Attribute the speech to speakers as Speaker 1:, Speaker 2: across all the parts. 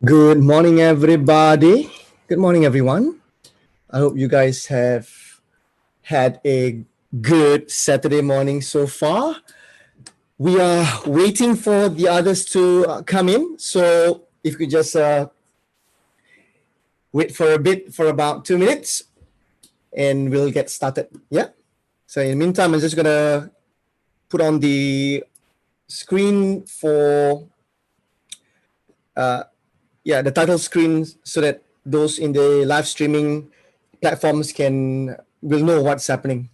Speaker 1: Good morning, everybody. Good morning, everyone. I hope you guys have had a good Saturday morning so far. We are waiting for the others to come in. So if you just wait for a bit, for about 2 minutes, and we'll get started. Yeah. So in the meantime, I'm just going to put on the screen for, the title screen so that those in the live streaming platforms will know what's happening.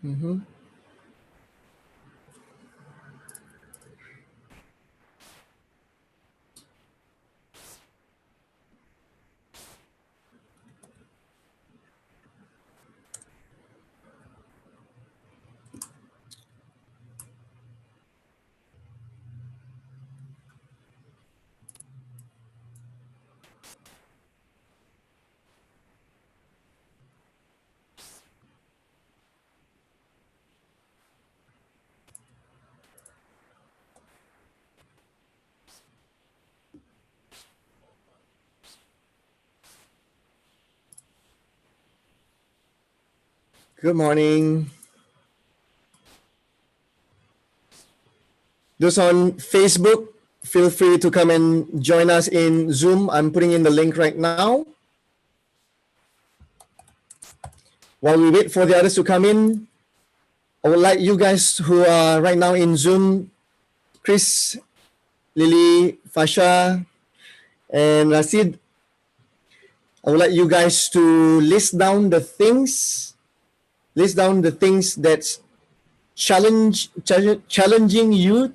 Speaker 1: Mm-hmm. Good morning. Those on Facebook, feel free to come and join us in Zoom. I'm putting in the link right now. While we wait for the others to come in, I would like you guys who are right now in Zoom, Chris, Lily, Fasha, and Rasid, I would like you guys to list down the things that's challenging you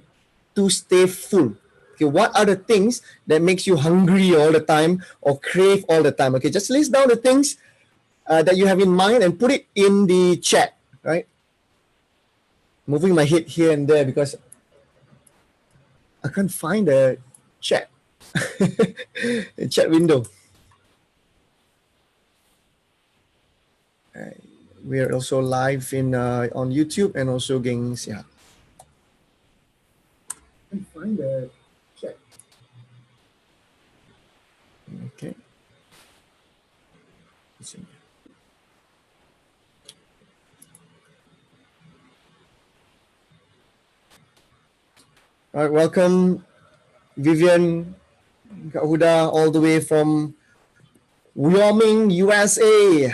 Speaker 1: to stay full. Okay, what are the things that makes you hungry all the time or crave all the time? Okay, just list down the things that you have in mind and put it in the chat, right? Moving my head here and there because I can't find the chat, the chat window. We are also live on YouTube and also Gangs. Yeah. I can't find the chat. Okay. Let's see. All right, welcome Vivian, Kak Huda, all the way from Wyoming, USA.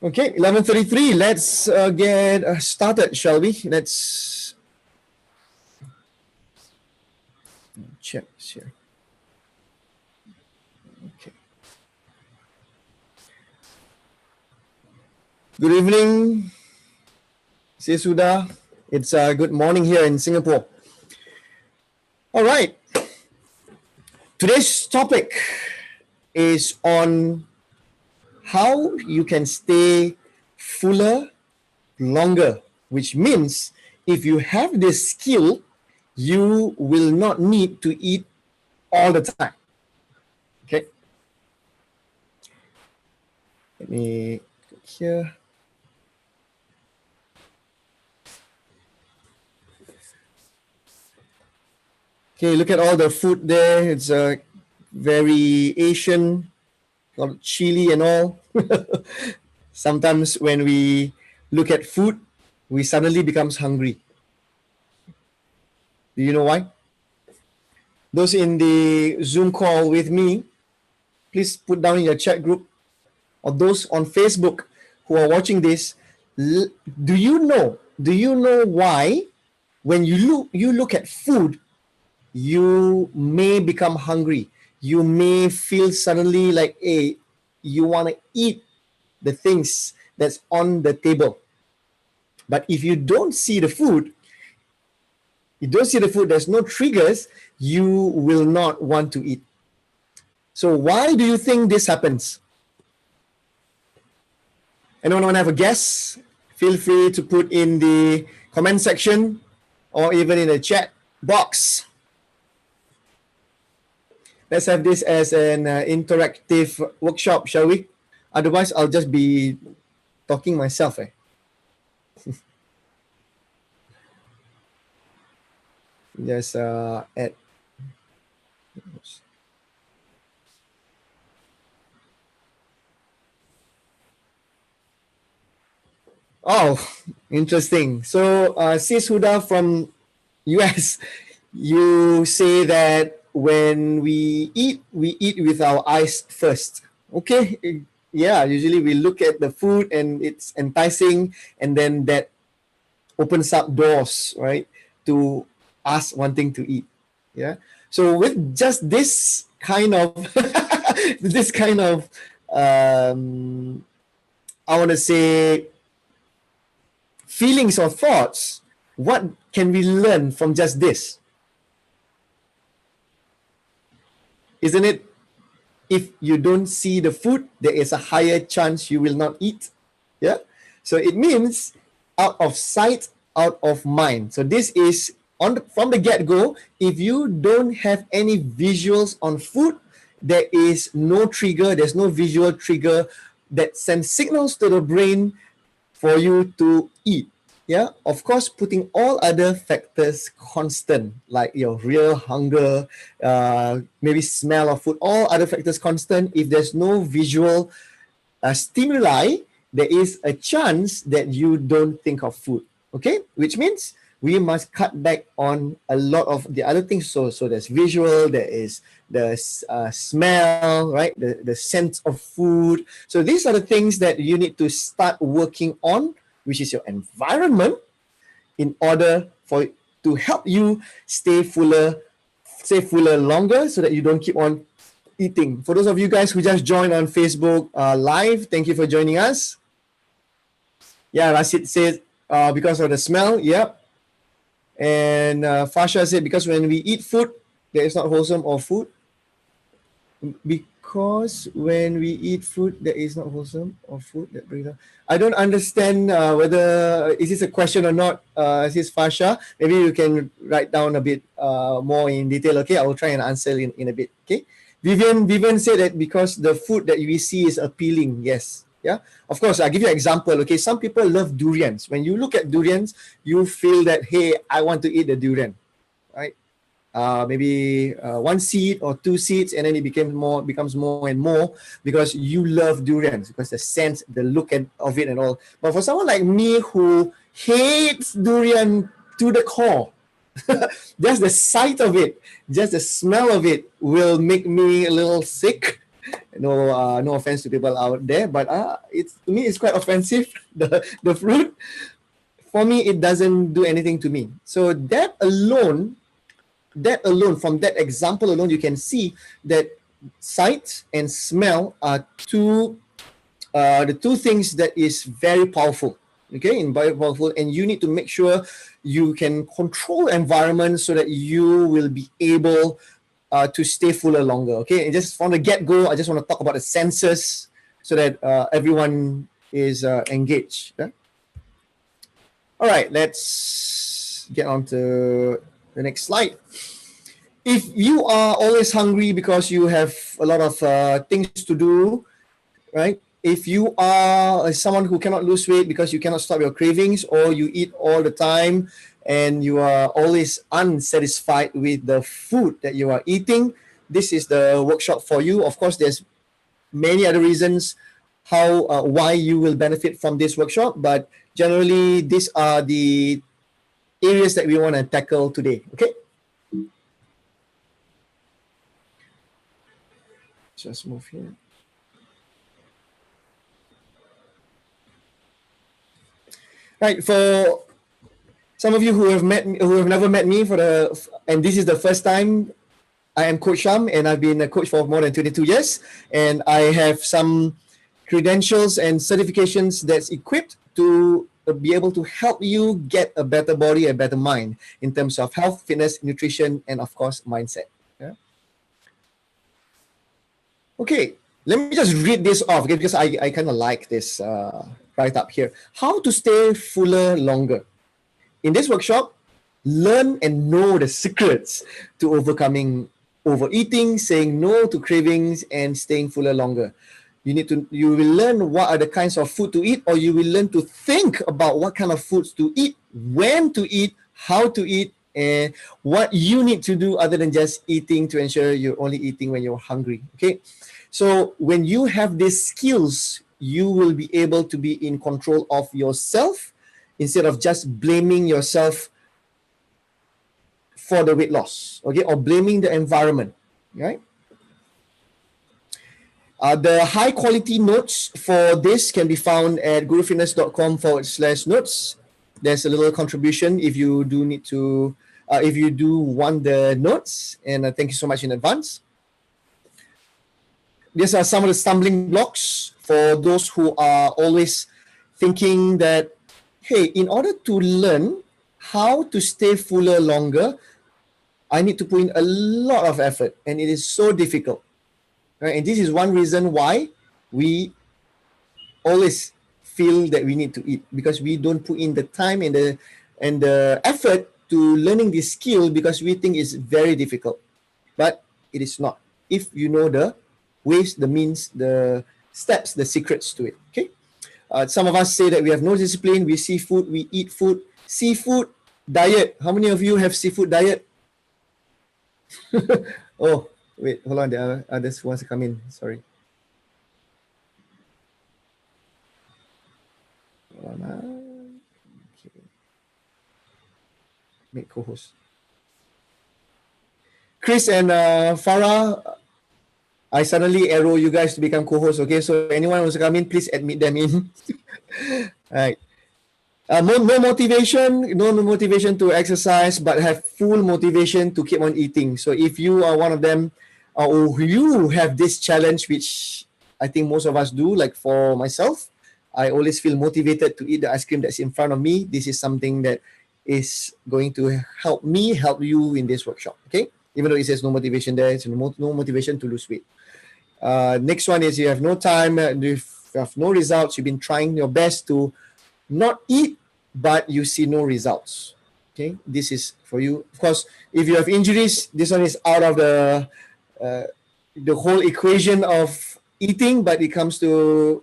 Speaker 1: Okay, 11:33. Let's get started, shall we? Let's check this here. Okay. Good evening, Sesuda. It's good morning here in Singapore. All right. Today's topic is on how you can stay fuller longer, which means if you have this skill, you will not need to eat all the time. Okay. Let me click here. Okay, look at all the food there. It's very Asian, got chili and all. Sometimes when we look at food, we suddenly becomes hungry. Do you know why? Those in the Zoom call with me, please put down in your chat group, or those on Facebook who are watching this, do you know why when you look at food, you may become hungry? You may feel suddenly like, hey, you want to eat the things that's on the table. But if you don't see the food, there's no triggers, you will not want to eat. So why do you think this happens? Anyone want to have a guess? Feel free to put in the comment section or even in the chat box. Let's have this as an interactive workshop, shall we? Otherwise, I'll just be talking myself. Just add. Oh, interesting. So, Sis Huda from US, you say that when we eat with our eyes first. Okay. Yeah, usually we look at the food and it's enticing, and then that opens up doors, right, to us wanting to eat. Yeah. So with just this kind of this kind of I want to say feelings or thoughts, what can we learn from just this? Isn't it, if you don't see the food, there is a higher chance you will not eat? Yeah. So it means out of sight, out of mind. So this is from the get-go. If you don't have any visuals on food, there is no trigger, there's no visual trigger that sends signals to the brain for you to eat. Yeah, of course, putting all other factors constant, like your real hunger, maybe smell of food, all other factors constant. If there's no visual stimuli, there is a chance that you don't think of food. Okay, which means we must cut back on a lot of the other things. So there's visual, there is the smell, right? The sense of food. So these are the things that you need to start working on, which is your environment, in order for to help you stay fuller longer, so that you don't keep on eating. For those of you guys who just joined on Facebook live, thank you for joining us. Yeah, Rasid said because of the smell. Yep. And Fasha said because when we eat food that is not wholesome or food. Because when we eat food that is not wholesome or food that brings up. I don't understand whether is this a question or not. This is Fasha. Maybe you can write down a bit more in detail. Okay, I will try and answer in a bit. Okay. Vivian said that because the food that we see is appealing. Yes. Yeah. Of course, I'll give you an example. Okay. Some people love durians. When you look at durians, you feel that, hey, I want to eat the durian. Right. Maybe one seed or two seeds, and then it becomes more and more because you love durians, because the sense, the look of it and all. But for someone like me who hates durian to the core, just the sight of it, just the smell of it will make me a little sick. No offense to people out there, but it's, to me, it's quite offensive. The fruit, for me, it doesn't do anything to me. So that alone, from that example alone, you can see that sight and smell are the two things that is very powerful. Okay, and very powerful, and you need to make sure you can control environment so that you will be able to stay fuller longer. Okay, and just from the get-go, I just want to talk about the senses so that everyone is engaged. Yeah? All right, let's get on to the next slide. If you are always hungry because you have a lot of things to do, right? If you are someone who cannot lose weight because you cannot stop your cravings, or you eat all the time and you are always unsatisfied with the food that you are eating, this is the workshop for you. Of course, there's many other reasons why you will benefit from this workshop, but generally these are the areas that we want to tackle today. Okay. Just move here. Right. For some of you who have never met me and this is the first time, I am Coach Sharm, and I've been a coach for more than 22 years, and I have some credentials and certifications that's equipped to be able to help you get a better body, a better mind in terms of health, fitness, nutrition, and of course mindset. Yeah. Okay, let me just read this off, okay, because I kind of like this right up here. How to stay fuller longer. In this workshop, learn and know the secrets to overcoming overeating, saying no to cravings, and staying fuller longer. You will learn what are the kinds of food to eat, or you will learn to think about what kind of foods to eat, when to eat, how to eat, and what you need to do other than just eating to ensure you're only eating when you're hungry. Okay. So when you have these skills, you will be able to be in control of yourself instead of just blaming yourself for the weight loss, okay, or blaming the environment, right? The high quality notes for this can be found at gurufitness.com/notes. There's a little contribution if you do need to, if you do want the notes, and thank you so much in advance. These are some of the stumbling blocks for those who are always thinking that, hey, in order to learn how to stay fuller longer, I need to put in a lot of effort, and it is so difficult. Right? And this is one reason why we always feel that we need to eat, because we don't put in the time and the effort to learning this skill, because we think it's very difficult. But it is not. If you know the ways, the means, the steps, the secrets to it. Okay. Some of us say that we have no discipline. We see food, we eat food. Seafood diet. How many of you have seafood diet? Oh, wait, hold on. There are others who wants to come in. Sorry. Hold on. Okay. Make co-host. Chris and Farah, I suddenly arrow you guys to become co-hosts. Okay, so anyone who wants to come in, please admit them in. All right. No motivation to exercise, but have full motivation to keep on eating. So if you are one of them, or you have this challenge, which I think most of us do, like for myself, I always feel motivated to eat the ice cream that's in front of me. This is something that is going to help me help you in this workshop. Okay, even though it says no motivation there, it's no motivation to lose weight. Next one is you have no time, you have no results. You've been trying your best to not eat, but you see no results. Okay, this is for you. Of course, if you have injuries, this one is out of the whole equation of eating, but it comes to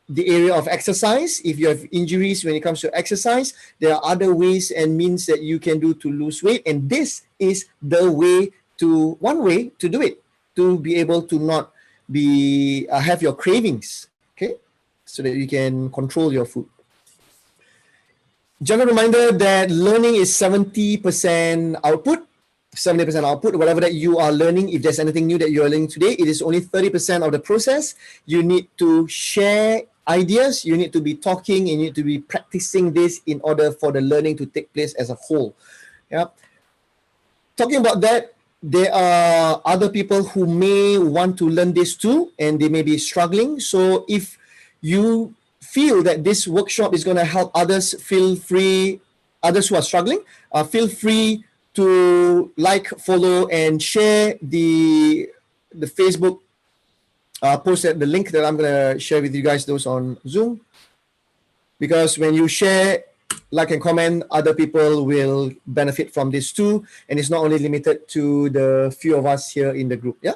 Speaker 1: the area of exercise. If you have injuries when it comes to exercise, there are other ways and means that you can do to lose weight, and this is the one way to do it, to be able to not be have your cravings, okay, so that you can control your food. General reminder that learning is 70% output. 70% output, whatever that you are learning. If there's anything new that you are learning today, it is only 30% of the process. You need to share ideas, you need to be talking, you need to be practicing this in order for the learning to take place as a whole. Yeah. Talking about that, there are other people who may want to learn this too, and they may be struggling. So if you feel that this workshop is going to help others, others who are struggling, feel free to like, follow, and share the Facebook post, the link that I'm going to share with you guys, those on Zoom. Because when you share, like, and comment, other people will benefit from this too. And it's not only limited to the few of us here in the group. Yeah.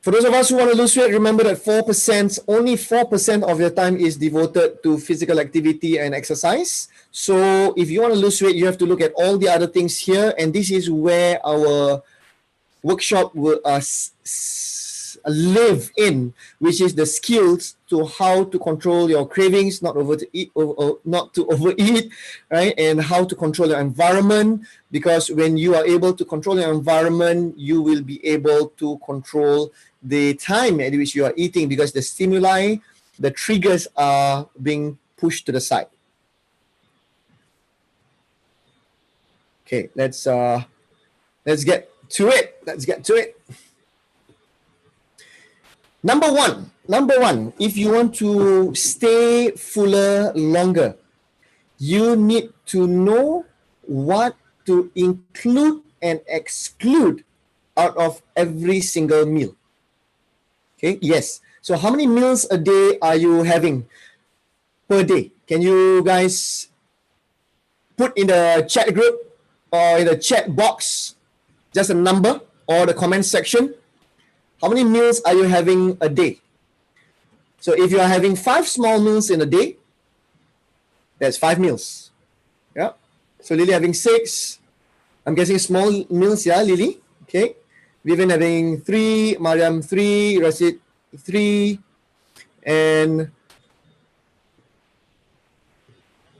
Speaker 1: For those of us who want to lose weight, remember that only 4% of your time is devoted to physical activity and exercise. So if you want to lose weight, you have to look at all the other things here. And this is where our workshop will live in, which is the skills to how to control your cravings, not to overeat, right? And how to control your environment, because when you are able to control your environment, you will be able to control the time at which you are eating, because the stimuli, the triggers are being pushed to the side. Okay, let's get to it. Let's get to it. Number one, if you want to stay fuller longer, you need to know what to include and exclude out of every single meal. Okay, yes. So how many meals a day are you having per day? Can you guys put in the chat group or in the chat box just a number or the comment section? How many meals are you having a day? So if you are having 5 small meals in a day, that's 5 meals. Yeah. So Lily having 6. I'm guessing small meals, yeah, Lily. Okay. Vivian having 3, Mariam 3, Rasid 3, and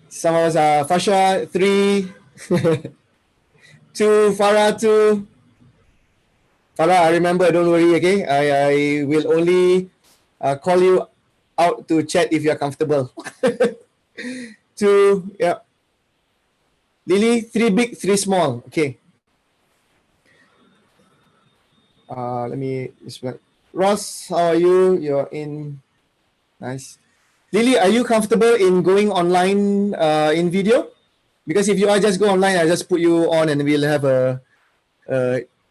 Speaker 1: some of us are Fasha 3, 2, Farah 2. Farah, I remember, don't worry, okay? I will only call you out to chat if you're comfortable. 2, yeah. Lily, 3 big, 3 small. Okay. Let me Ross, how are you? You're in. Nice. Lily, are you comfortable in going online in video? Because if you are, just go online. I'll just put you on and we'll have a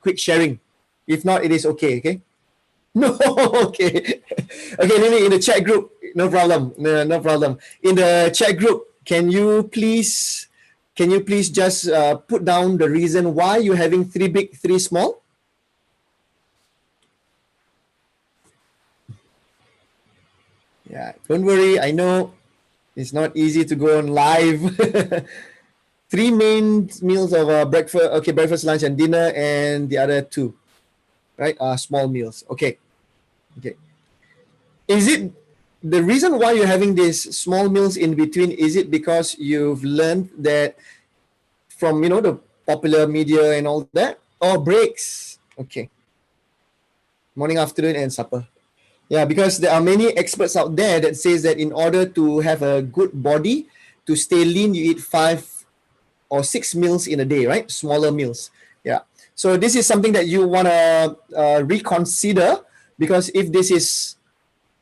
Speaker 1: quick sharing. If not, it is okay. Okay. No, okay. Okay, Lily, in the chat group, no problem. No problem. In the chat group, can you please just put down the reason why you're having 3 big, 3 small? Yeah, don't worry. I know it's not easy to go on live. 3 main meals of breakfast, okay, breakfast, lunch, and dinner, and the other 2, right? Small meals. Okay. Okay. Is it the reason why you're having these small meals in between? Is it because you've learned that from the popular media and all that, or breaks? Okay. Morning, afternoon, and supper. Yeah, because there are many experts out there that says that in order to have a good body, to stay lean, you eat 5 or 6 meals in a day, right? Smaller meals. Yeah. So this is something that you want to reconsider, because if this is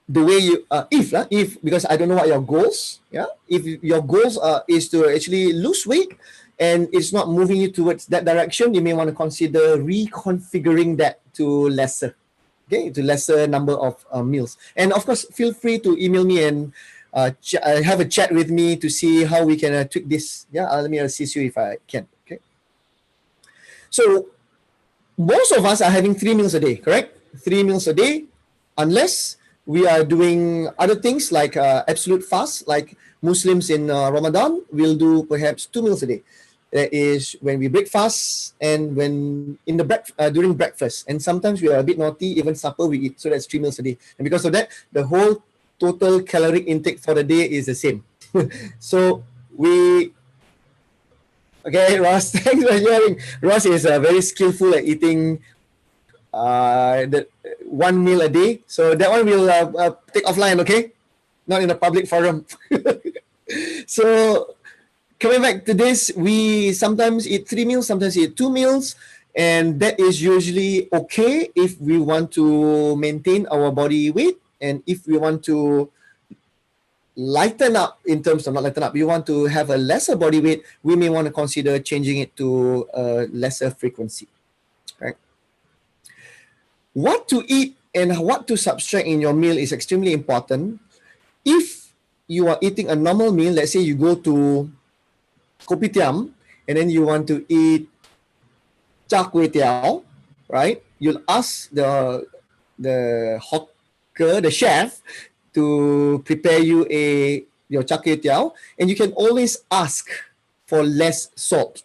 Speaker 1: the way you if because I don't know what your goals, yeah, if your goals is to actually lose weight and it's not moving you towards that direction, you may want to consider reconfiguring that to lesser, okay, to lesser number of meals. And of course, feel free to email me and have a chat with me to see how we can tweak this. Yeah, let me assist you if I can. Okay. So most of us are having 3 meals a day, correct? 3 meals a day, unless we are doing other things like absolute fast, like Muslims in Ramadan will do perhaps 2 meals a day. That is when we break fast and when in the during breakfast, and sometimes we are a bit naughty, even supper we eat. So that's 3 meals a day, and because of that, the whole total caloric intake for the day is the same. So we okay, Ross. Thanks for sharing. Ross is very skillful at eating the 1 meal a day. So that one will take offline, okay? Not in a public forum. So coming back to this, we sometimes eat 3 meals, sometimes eat 2 meals, and that is usually okay if we want to maintain our body weight, and if we want to lighten up, in terms of not lighten up, we want to have a lesser body weight, we may want to consider changing it to a lesser frequency, right? What to eat and what to subtract in your meal is extremely important. If you are eating a normal meal, let's say you go to kopitiam and then you want to eat char kway teow, right? You'll ask the hawker, the chef, to prepare you your char kway teow, and you can always ask for less salt.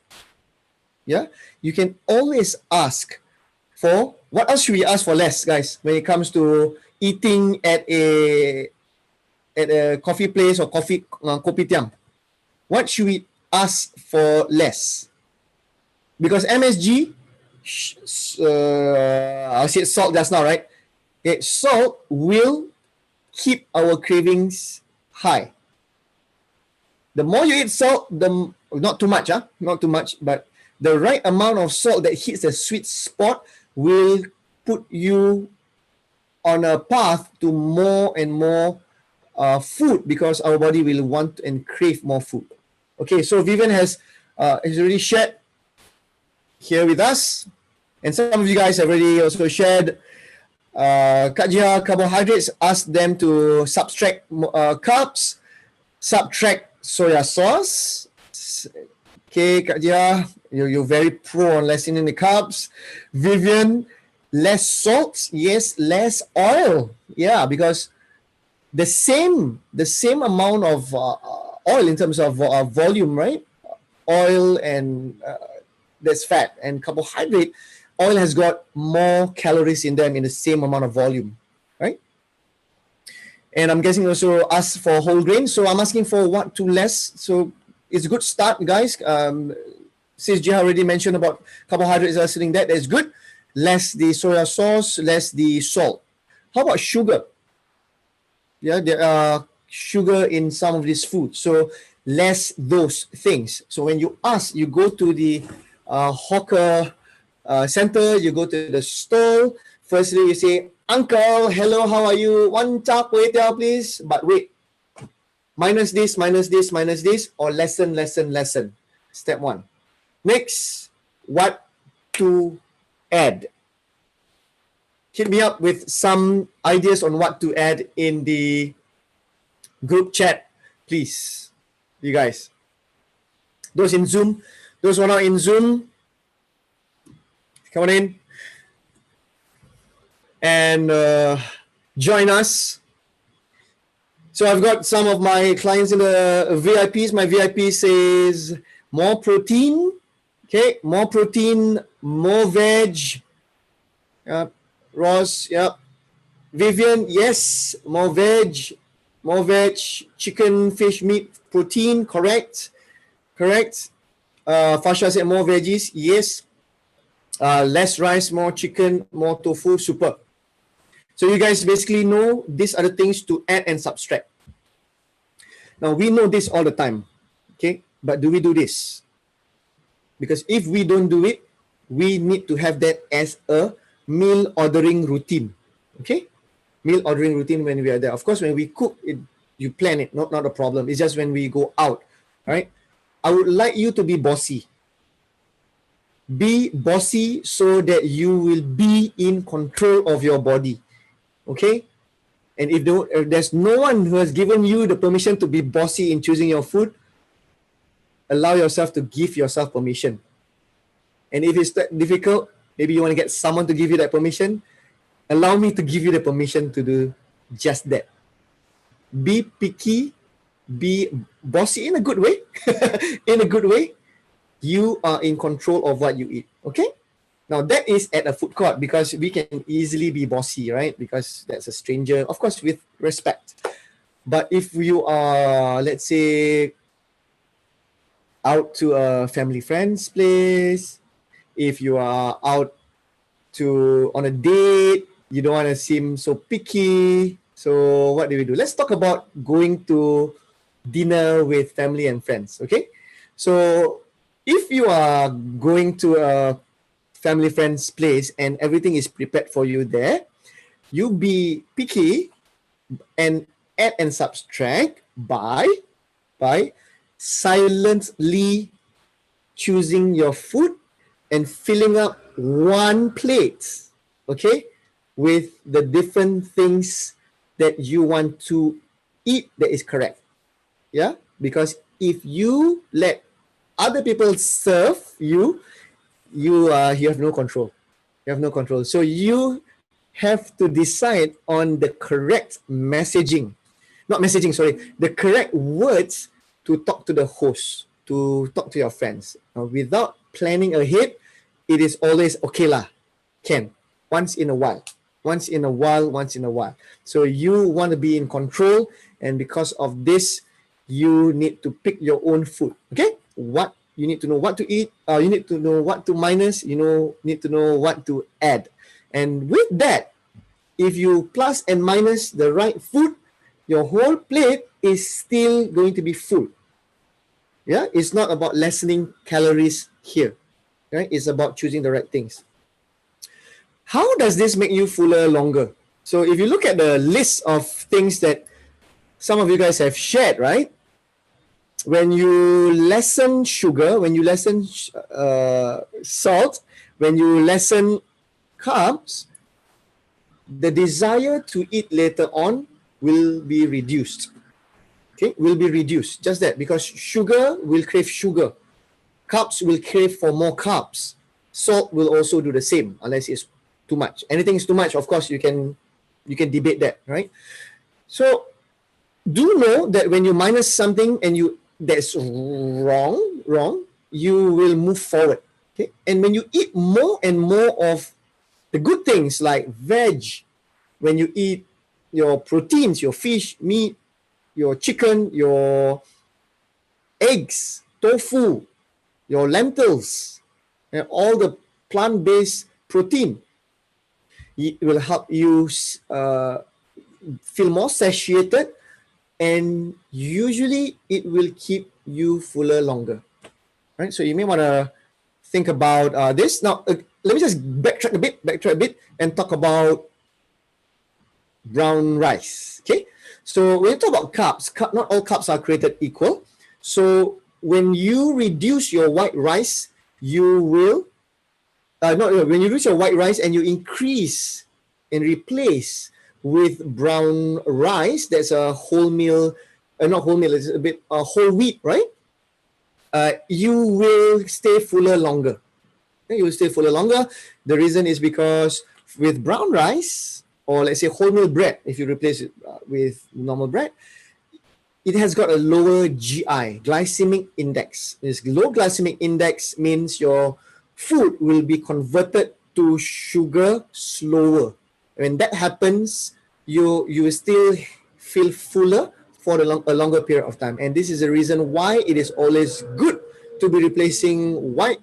Speaker 1: Yeah, you can always ask for, what else should we ask for less, guys, when it comes to eating at a coffee place or kopitiam? What should we ask for less? Because MSG, I said salt just now, right? Okay, salt will keep our cravings high. The more you eat salt, not too much, not too much, but the right amount of salt that hits the sweet spot will put you on a path to more and more food, because our body will want and crave more food. Okay, so Vivian has already shared here with us, and some of you guys have already also shared. Kak Jiha, carbohydrates, ask them to subtract carbs, subtract soya sauce. Okay, Kak Jiha, you're very pro on lessening the carbs. Vivian, less salt, yes, less oil. Yeah, because the same amount of oil in terms of volume, right? Oil and that's fat, and carbohydrate, oil has got more calories in them in the same amount of volume, right? And I'm guessing also ask for whole grain. So I'm asking for what to less. So it's a good start, guys. Since Jiha already mentioned about carbohydrates are sitting there, that's good. Less the soya sauce, less the salt. How about sugar? Yeah, there are sugar in some of these foods. So less those things. So when you ask, you go to the hawker center, you go to the stall. Firstly, you say, "Uncle, hello, how are you? One chap wait there, please." But wait, minus this, minus this, minus this, or lessen, lessen, lessen. Step one. Next, what to add? Hit me up with some ideas on what to add in the group chat, please. You guys. Those in Zoom, those who are not in Zoom, come on in and join us. So I've got some of my clients in the VIPs. My VIP says more protein. Okay, more protein, more veg. Ross, yeah. Vivian, yes, more veg, chicken, fish, meat, protein, correct. Fasha said more veggies, yes. Less rice, more chicken, more tofu, super. So you guys basically know these are the things to add and subtract. Now we know this all the time, okay? But do we do this? Because if we don't do it, we need to have that as a meal ordering routine, okay? Meal ordering routine when we are there. Of course, when we cook, you plan it, not a problem. It's just when we go out, right? I would like you to be bossy. Be bossy so that you will be in control of your body, okay? And if there's no one who has given you the permission to be bossy in choosing your food, allow yourself to give yourself permission. And if it's difficult, maybe you want to get someone to give you that permission, allow me to give you the permission to do just that. Be picky, be bossy in a good way. In a good way. You are in control of what you eat, okay? Now that is at a food court because we can easily be bossy, right? Because that's a stranger, of course, with respect. But if you are, let's say, out to a family friend's place, if you are out on a date, you don't want to seem so picky. So what do we do? Let's talk about going to dinner with family and friends, okay? So if you are going to a family friend's place and everything is prepared for you there, you be picky and add and subtract by silently choosing your food and filling up one plate, okay, with the different things that you want to eat that is correct. Yeah, because if you let other people serve you, you have no control. You have no control. So you have to decide on the correct messaging. Not messaging, sorry. The correct words to talk to the host, to talk to your friends. Now, without planning ahead, it is always okay lah. Can. Once in a while. So you want to be in control, and because of this, you need to pick your own food. Okay? You need to know what to eat. You need to know what to minus. Need to know what to add. And with that, if you plus and minus the right food, your whole plate is still going to be full. Yeah, it's not about lessening calories here. Right? It's about choosing the right things. How does this make you fuller longer? So if you look at the list of things that some of you guys have shared, right? when you lessen sugar, when you lessen salt, when you lessen carbs, the desire to eat later on will be reduced. Okay, will be reduced. Just that, because sugar will crave sugar, carbs will crave for more carbs. Salt will also do the same, unless it's too much. Anything is too much, of course, you can debate that, right? So do know that when you minus something and that's wrong, you will move forward. Okay, and when you eat more and more of the good things like veg, when you eat your proteins, your fish, meat, your chicken, your eggs, tofu, your lentils, and all the plant-based protein, it will help you feel more satiated, and usually it will keep you fuller longer. Right? So you may want to think about this. Now, let me just backtrack a bit, and talk about brown rice. Okay, so when you talk about carbs, not all carbs are created equal. So when you reduce your white rice, you will when you reduce your white rice and you increase and replace with brown rice, that's a wholemeal, not wholemeal, it's a bit whole wheat, right? You will stay fuller longer. You will stay fuller longer. The reason is because with brown rice, or let's say wholemeal bread, if you replace it with normal bread, it has got a lower GI, glycemic index. This low glycemic index means your food will be converted to sugar slower. When that happens, you will still feel fuller for a longer period of time. And this is the reason why it is always good to be replacing white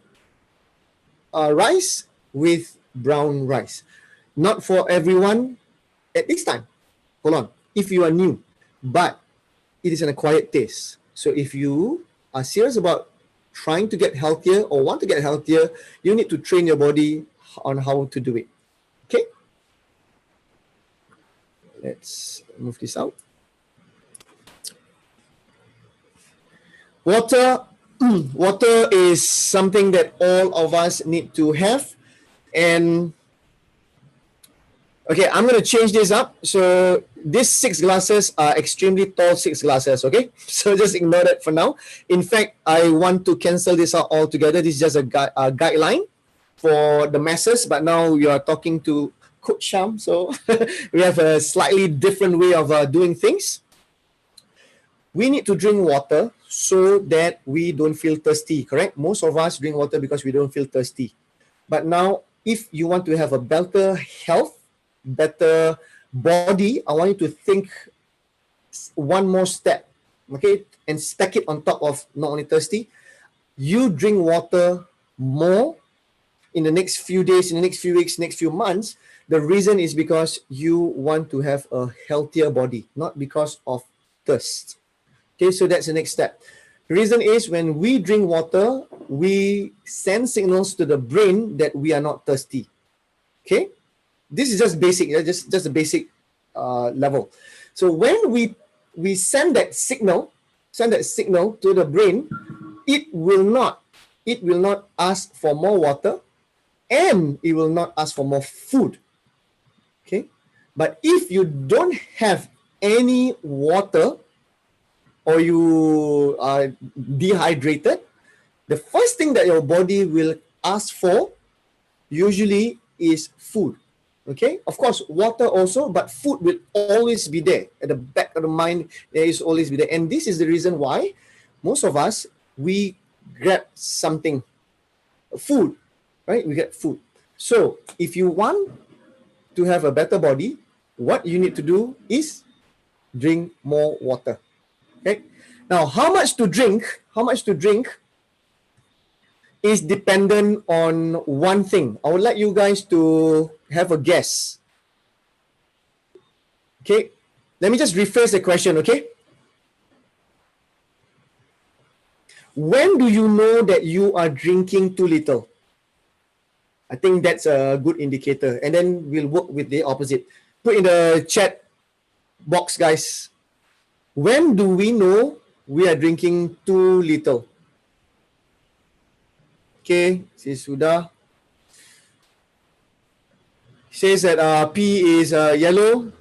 Speaker 1: rice with brown rice. Not for everyone at this time. Hold on. If you are new, but it is an acquired taste. So if you are serious about trying to get healthier or want to get healthier, you need to train your body on how to do it. Okay? Let's move this out. Water. Water is something that all of us need to have. And okay, I'm going to change this up. So these 6 glasses are extremely tall 6 glasses, okay? So just ignore that for now. In fact, I want to cancel this out altogether. This is just a guideline for the masses, but now we are talking to Coach Sharm, so we have a slightly different way of doing things. We need to drink water so that we don't feel thirsty, correct? Most of us drink water because we don't feel thirsty. But now, if you want to have a better health, better body, I want you to think one more step, okay, and stack it on top of not only thirsty. You drink water more in the next few days, in the next few weeks, next few months. The reason is because you want to have a healthier body, not because of thirst. Okay, so that's the next step. The reason is when we drink water, we send signals to the brain that we are not thirsty. Okay, this is just basic, just a basic level. So when we send that signal to the brain, it will not ask for more water, and it will not ask for more food. Okay, but if you don't have any water, or you are dehydrated, the first thing that your body will ask for usually is food. Okay, of course, water also, but food will always be there at the back of the mind. There is always be there, and this is the reason why most of us, we grab something, food, right? We get food. So if you want to have a better body, what you need to do is drink more water. Okay. Now, how much to drink is dependent on one thing. I would like you guys to have a guess. Okay. Let me just rephrase the question, okay? When do you know that you are drinking too little? I think that's a good indicator. And then we'll work with the opposite. Put in the chat box, guys. When do we know we are drinking too little. Okay, si sudah. Says that P is yellow.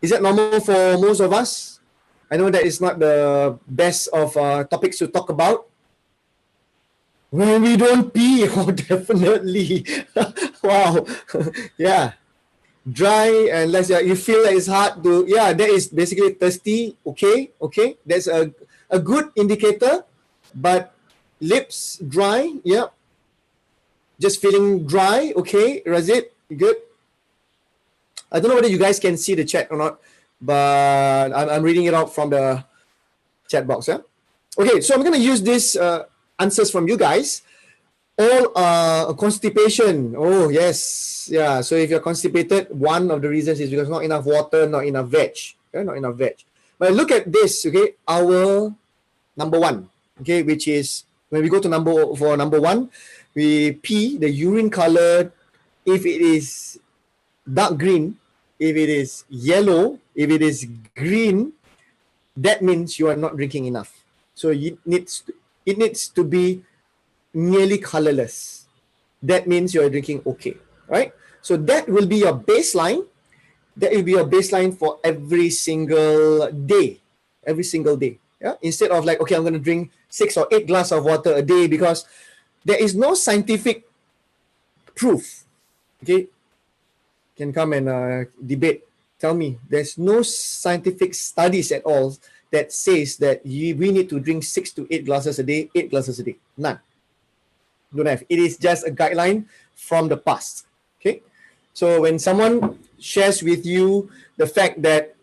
Speaker 1: Is that normal for most of us? I know that it's not the best of topics to talk about. When we don't pee, oh, definitely. Wow. Yeah. Dry, and you feel that it's hard to, that is basically thirsty. Okay. That's a good indicator. But lips dry, just feeling dry. Okay, Razit, good. I don't know whether you guys can see the chat or not, but I'm reading it out from the chat box. Yeah. Okay, so I'm going to use these answers from you guys. All constipation. Oh, yes. Yeah. So if you're constipated, one of the reasons is because not enough water, not enough veg. Okay, not enough veg. But look at this, okay, our number one, okay, which is when we go to number one, we pee, the urine color, if it is dark green, if it is yellow, if it is green, that means you are not drinking enough. So it needs to be nearly colorless. That means you are drinking okay, right? So that will be your baseline. That will be your baseline for every single day. Every single day. Yeah. Instead of like, okay, I'm going to drink 6 or 8 glasses of water a day, because there is no scientific proof. Okay. Can come and debate. Tell me, there's no scientific studies at all that says that we need to drink 6 to 8 glasses a day, 8 glasses a day. None. Don't have. It is just a guideline from the past. Okay. So when someone shares with you the fact that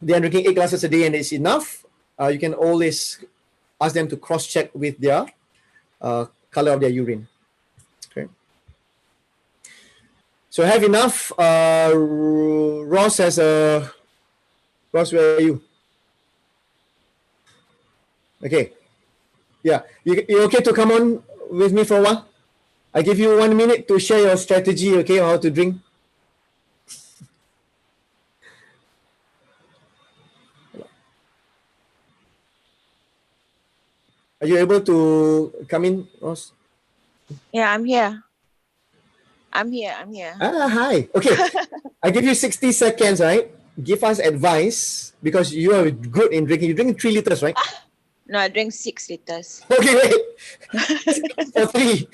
Speaker 1: they are drinking 8 glasses a day and it's enough, you can always ask them to cross-check with their color of their urine. Okay. So have enough. Ross has a... Ross, where are you? Okay. Yeah. You okay to come on with me for a while? I give you 1 minute to share your strategy, okay, on how to drink. Are you able to come in, Ross?
Speaker 2: Yeah, I'm here.
Speaker 1: Hi. Okay. I give you 60 seconds, right? Give us advice, because you are good in drinking. You drink 3 liters, right?
Speaker 2: No, I drink 6 liters.
Speaker 1: Okay, wait. For 3.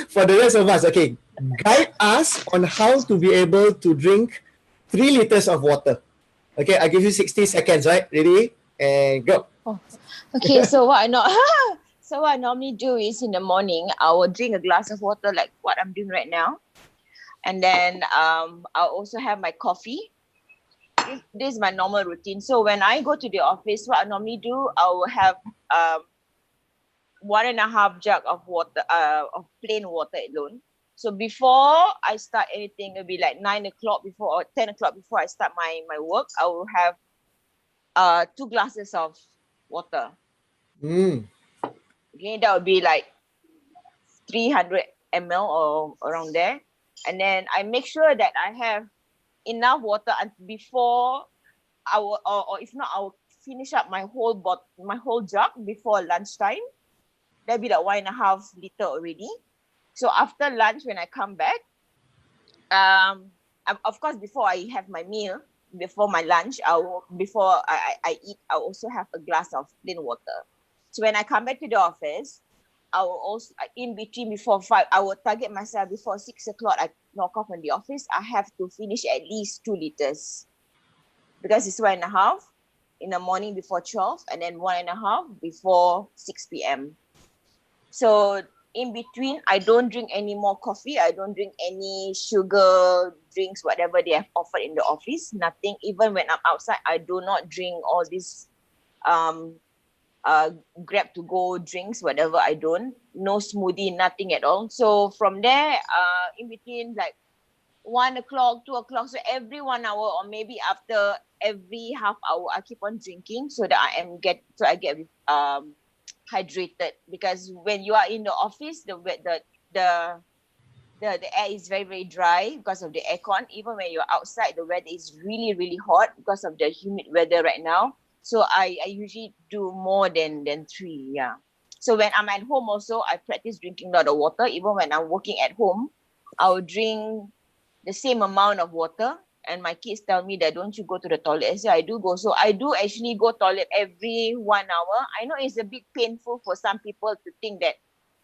Speaker 1: For the rest of us, okay. Guide us on how to be able to drink 3 liters of water. Okay, I give you 60 seconds, right? Ready? And go.
Speaker 2: Oh. Okay, so what I normally do is in the morning I will drink a glass of water like what I'm doing right now, and then I'll also have my coffee. This is my normal routine. So when I go to the office, what I normally do, I will have 1.5 jug of water, of plain water alone. So before I start anything, it'll be like 9 o'clock before or 10 o'clock before I start my work. I will have 2 glasses of water. Okay, that would be like 300 ml or around there. And then I make sure that I have enough water before I will, or if not, I will finish up my whole jug before lunchtime. That'll be like 1.5 liter already. So after lunch, when I come back, of course, before I have my meal, before my lunch, before I eat, I also have a glass of plain water. So when I come back to the office, I will also, in between before 5, I will target myself before 6 o'clock, I knock off in the office, I have to finish at least 2 liters. Because it's 1.5 in the morning before 12, and then 1.5 before 6 p.m. So in between, I don't drink any more coffee. I don't drink any sugar drinks, whatever they have offered in the office. Nothing. Even when I'm outside, I do not drink all these grab to go drinks, whatever. I don't. No smoothie, nothing at all. So from there, in between, like 1 o'clock, 2 o'clock, so every 1 hour or maybe after every half hour, I keep on drinking so that I get hydrated. Because when you are in the office, the air is very, very dry because of the aircon. Even when you're outside, the weather is really, really hot because of the humid weather right now. So I usually do more than 3. Yeah. So when I'm at home also, I practice drinking a lot of water. Even when I'm working at home, I'll drink the same amount of water. And my kids tell me that don't you go to the toilet? I say I do go. So I do actually go toilet every 1 hour. I know it's a bit painful for some people to think that,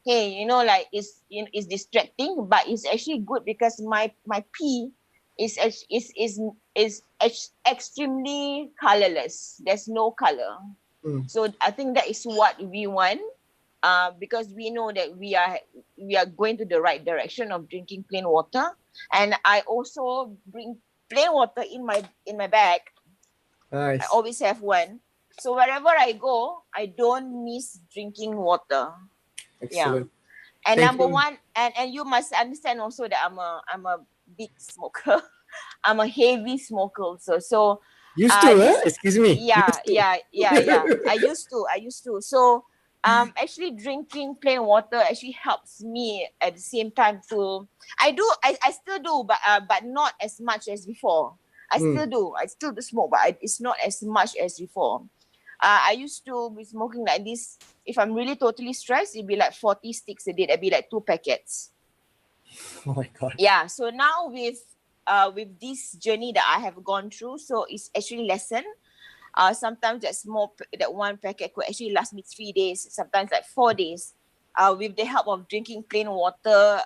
Speaker 2: hey, like it's distracting, but it's actually good because my pee is extremely colorless. There's no color.
Speaker 1: Mm.
Speaker 2: So I think that is what we want, because we know that we are going to the right direction of drinking plain water. And I also bring plain water in my bag. I
Speaker 1: Nice.
Speaker 2: always have one. So wherever I go, I don't miss drinking water. Yeah.
Speaker 1: Excellent.
Speaker 2: And
Speaker 1: Thank
Speaker 2: number
Speaker 1: you.
Speaker 2: one, and you must understand also that I'm a big smoker. I'm a heavy smoker also. So
Speaker 1: Used to, huh?
Speaker 2: this
Speaker 1: Excuse me.
Speaker 2: yeah,
Speaker 1: Used to.
Speaker 2: yeah, yeah, yeah. I used to. So actually drinking plain water actually helps me at the same time to I still do, but not as much as before.
Speaker 1: Mm.
Speaker 2: I still do smoke, but it's not as much as before. I used to be smoking like this. If I'm really totally stressed, it'd be like 40 sticks a day. That'd be like 2 packets.
Speaker 1: Oh my God.
Speaker 2: Yeah. So now with this journey that I have gone through, so it's actually lessened. Sometimes that 1 packet could actually last me 3 days, sometimes like 4 days. With the help of drinking plain water,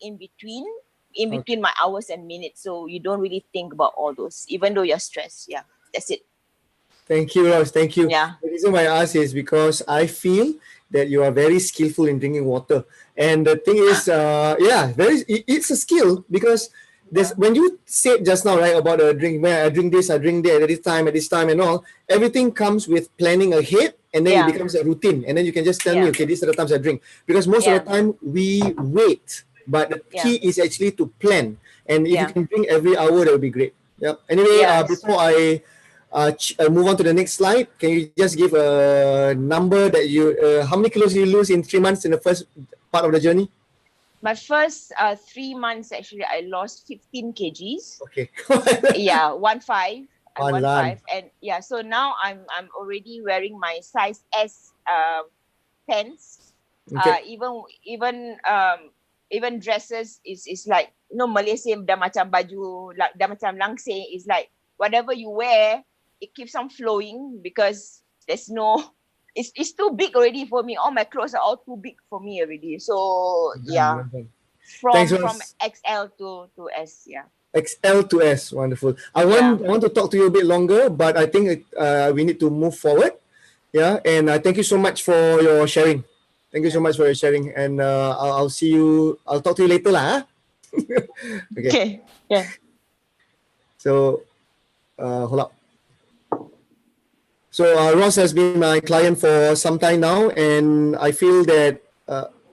Speaker 2: in between
Speaker 1: Okay.
Speaker 2: my hours and minutes, so you don't really think about all those, even though you're stressed. Yeah, that's it.
Speaker 1: Thank you, Ross. Thank you.
Speaker 2: Yeah,
Speaker 1: The reason why I ask is because I feel that you are very skillful in drinking water. And the thing is, yeah, it's a skill because this
Speaker 2: yeah,
Speaker 1: when you said just now, right, about a drink, when I drink this, I drink that at this time, and all, everything comes with planning ahead, and then it
Speaker 2: yeah,
Speaker 1: becomes a routine. And then you can just tell me,
Speaker 2: yeah,
Speaker 1: okay, these are the times I drink. Because most of the
Speaker 2: yeah,
Speaker 1: time we wait, but the
Speaker 2: yeah,
Speaker 1: key is actually to plan. And if you
Speaker 2: yeah,
Speaker 1: can drink every hour, that would be great. Yep. Anyway,
Speaker 2: yeah.
Speaker 1: before I move on to the next slide. Can you just give a number that how many kilos you lose in 3 months in the first part of the journey?
Speaker 2: My first 3 months, actually, I lost 15 kgs.
Speaker 1: Okay.
Speaker 2: Yeah, 1.5. I
Speaker 1: One
Speaker 2: one
Speaker 1: run.
Speaker 2: five, and yeah. So now I'm already wearing my size S pants.
Speaker 1: Okay.
Speaker 2: Even dresses is like, Malaysia dah macam baju, like dah macam langsir. Is like whatever you wear, it keeps on flowing because there's no. It's too big already for me. All my clothes are all too big for me already. So
Speaker 1: Done, well
Speaker 2: yeah,
Speaker 1: done. Thanks,
Speaker 2: from
Speaker 1: Ross.
Speaker 2: XL to S. Yeah,
Speaker 1: XL to S. Wonderful. I
Speaker 2: yeah,
Speaker 1: want I want to talk to you a bit longer, but I think we need to move forward. Yeah, and thank you so much for your sharing. Thank you so
Speaker 2: yeah.
Speaker 1: much for your sharing, and I'll see you. I'll talk to you later, lah. Huh? Okay.
Speaker 2: Okay, yeah.
Speaker 1: So hold up. So Ross has been my client for some time now, and I feel that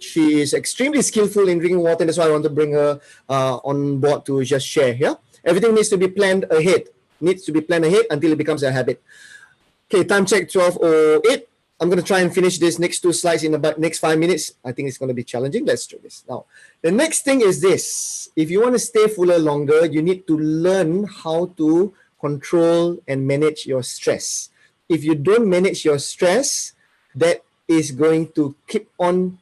Speaker 1: she is extremely skillful in drinking water. And that's why I want to bring her on board to just share. Yeah, everything needs to be planned ahead. Needs to be planned ahead until it becomes a habit. Okay, time check 12:08. I'm going to try and finish this next two slides in about next 5 minutes. I think it's going to be challenging. Let's do this. Now, the next thing is this. If you want to stay fuller longer, you need to learn how to control and manage your stress. If you don't manage your stress, that is going to keep on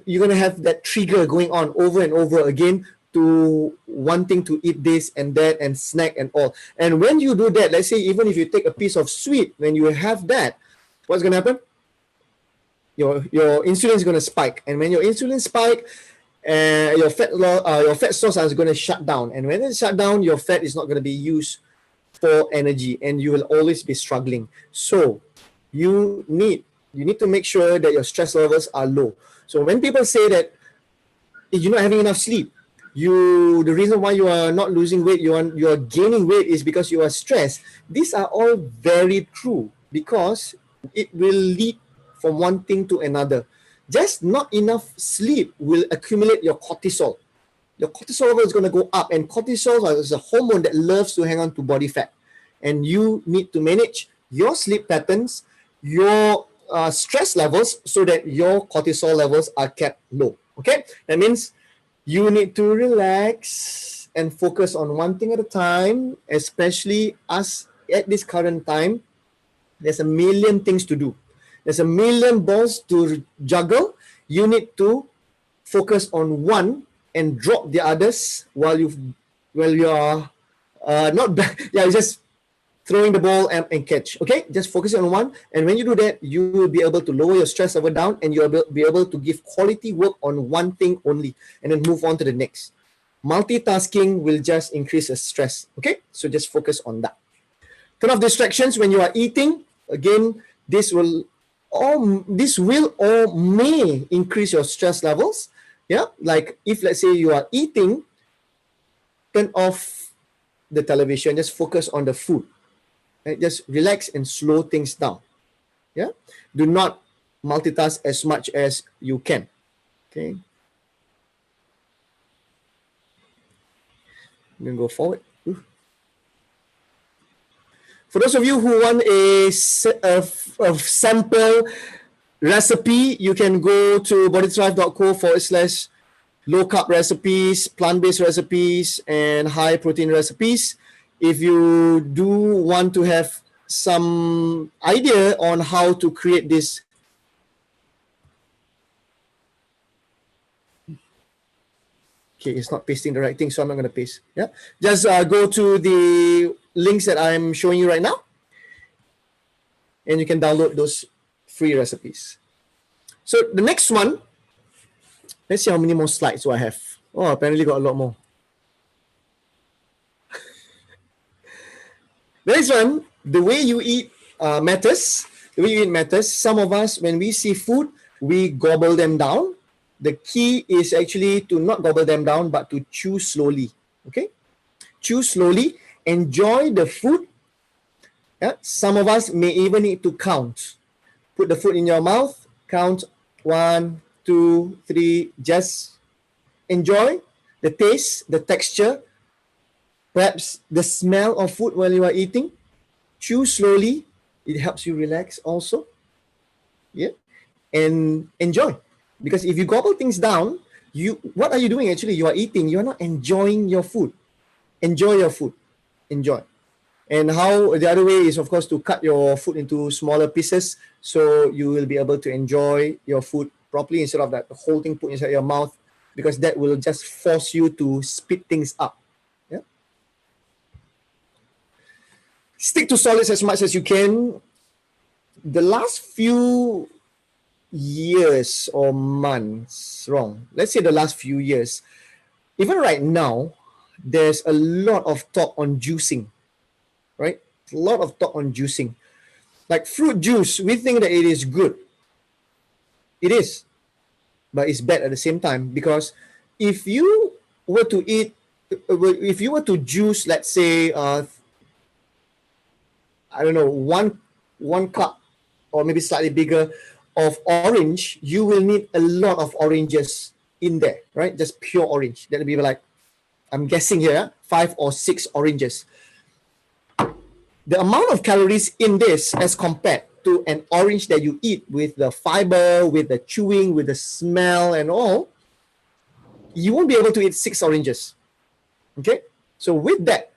Speaker 1: you're gonna have that trigger going on over and over again to wanting to eat this and that and snack and all. And when you do that, let's say even if you take a piece of sweet, when you have that, what's gonna happen? Your insulin is gonna spike, and when your insulin spike, your fat stores are gonna shut down, and when it shut down, your fat is not gonna be used for energy, and you will always be struggling. So you need to make sure that your stress levels are low. So when people say that you're not having enough sleep, the reason why you are not losing weight, you are gaining weight is because you are stressed. These are all very true because it will lead from one thing to another. Just not enough sleep will accumulate your cortisol. Your cortisol level is going to go up, and cortisol is a hormone that loves to hang on to body fat. And you need to manage your sleep patterns, your stress levels, so that your cortisol levels are kept low. Okay, that means you need to relax and focus on one thing at a time, especially us at this current time. There's a million things to do. There's a million balls to juggle. You need to focus on one and drop the others while you are not yeah, just throwing the ball and catch. Okay, just focus on one, and when you do that, you will be able to lower your stress level down, and you'll be able to give quality work on one thing only, and then move on to the next. Multitasking will just increase the stress. Okay, so just focus on that. Turn off distractions when you are eating. Again, this will or may increase your stress levels. Yeah, like if let's say you are eating, turn off the television. Just focus on the food. Right? Just relax and slow things down. Yeah, do not multitask as much as you can. Okay, I'm gonna go forward. For those of you who want a sample recipe, you can go to bodythrive.co/low carb recipes, plant-based recipes, and high protein recipes. If you do want to have some idea on how to create this, okay, it's not pasting the right thing, so I'm not going to paste. Yeah, just go to the links that I'm showing you right now, and you can download those free recipes. So the next one, let's see how many more slides do I have. Oh, apparently got a lot more. The next one, the way you eat matters. The way you eat matters. Some of us, when we see food, we gobble them down. The key is actually to not gobble them down, but to chew slowly. Okay? Chew slowly. Enjoy the food. Yeah? Some of us may even need to count. Put the food in your mouth. Count 1, 2, 3. Just enjoy the taste, the texture, perhaps the smell of food while you are eating. Chew slowly. It helps you relax also. Yeah. And enjoy. Because if you gobble things down, what are you doing actually? You are eating. You are not enjoying your food. Enjoy your food. Enjoy. And how the other way is, of course, to cut your food into smaller pieces so you will be able to enjoy your food properly instead of that whole thing put inside your mouth, because that will just force you to spit things up. Yeah. Stick to solids as much as you can. The last few years or months, let's say the last few years, even right now, there's a lot of talk on juicing, right? A lot of talk on juicing. Like fruit juice, we think that it is good. It is, but it's bad at the same time, because if you were to juice, let's say, I don't know, one cup or maybe slightly bigger of orange, you will need a lot of oranges in there, right? Just pure orange. That'll be like, I'm guessing here, 5 or 6 oranges. The amount of calories in this as compared to an orange that you eat with the fiber, with the chewing, with the smell and all, you won't be able to eat 6 oranges. Okay? So with that,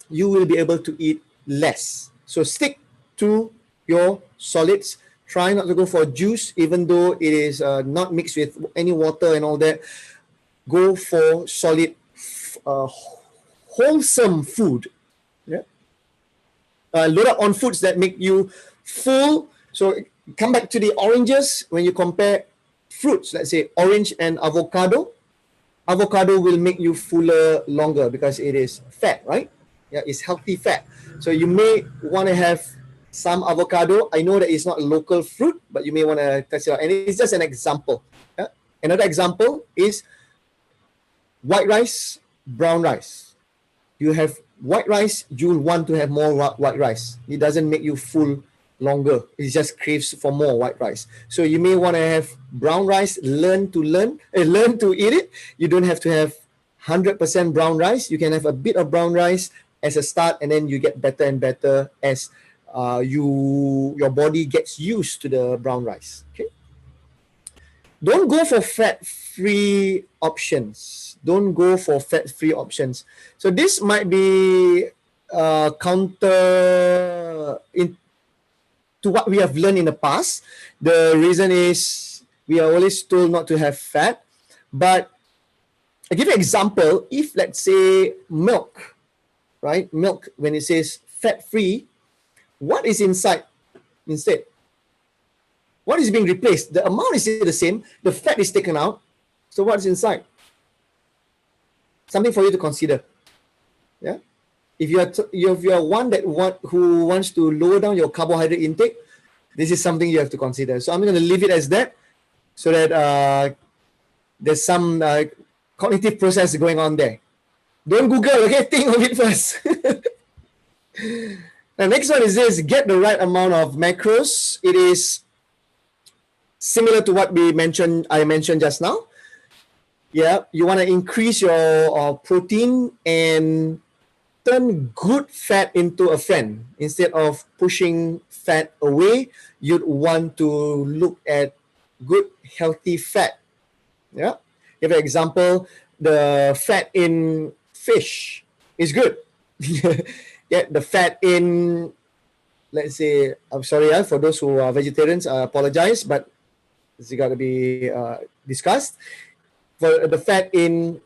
Speaker 1: you will be able to eat less. So stick to your solids. Try not to go for juice, even though it is not mixed with any water and all that. Go for solid, wholesome food. Yeah. Load up on foods that make you full. So come back to the oranges. When you compare fruits, let's say orange and avocado, avocado will make you fuller longer because it is fat, right? Yeah, it's healthy fat. So you may want to have some avocado. I know that it's not a local fruit, but you may want to test it out. And it's just an example. Yeah? Another example is white rice, brown rice. You have white rice, you'll want to have more white rice. It doesn't make you full longer. It just craves for more white rice. So you may want to have brown rice, learn to eat it. You don't have to have 100% brown rice. You can have a bit of brown rice as a start, and then you get better and better as your body gets used to the brown rice. Okay. Don't go for fat-free options. Don't go for fat-free options. So this might be counter to what we have learned in the past. The reason is we are always told not to have fat. But I give you an example. If let's say milk, right? Milk, when it says fat-free, what is inside instead? What is being replaced? The amount is still the same. The fat is taken out. So what's inside? Something for you to consider. Yeah. If you are one who wants to lower down your carbohydrate intake, this is something you have to consider. So I'm going to leave it as that, so that there's some cognitive process going on there. Don't Google, okay? Think of it first. The next one is this: get the right amount of macros. It is similar to what I mentioned just now. Yeah, you want to increase your protein and turn good fat into a friend. Instead of pushing fat away, you'd want to look at good, healthy fat. Yeah. If, for example, the fat in fish is good. Yeah, the fat in, let's say, I'm sorry for those who are vegetarians, I apologize, but it's got to be discussed. For the fat in,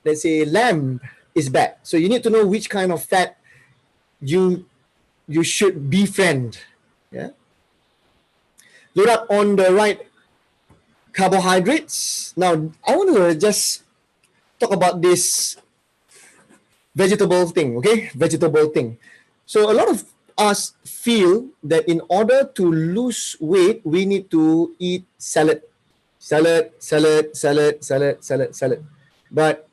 Speaker 1: let's say, lamb is bad. So you need to know which kind of fat you should befriend. Yeah. Load up on the right carbohydrates. Now, I want to just talk about this vegetable thing, okay? Vegetable thing. So a lot of us feel that in order to lose weight, we need to eat salad. Salad, salad, salad, salad, salad, salad. But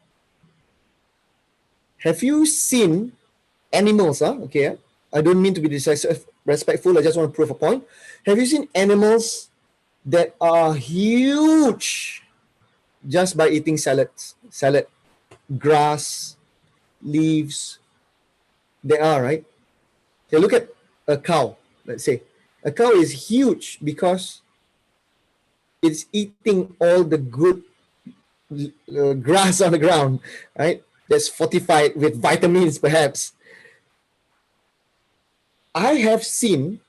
Speaker 1: have you seen animals, okay? I don't mean to be disrespectful, I just want to prove a point. Have you seen animals that are huge just by eating salads? Salad, grass, leaves. They are, right? Okay, look at a cow, let's say. A cow is huge because it's eating all the good grass on the ground, right? That's fortified with vitamins, perhaps. I have seen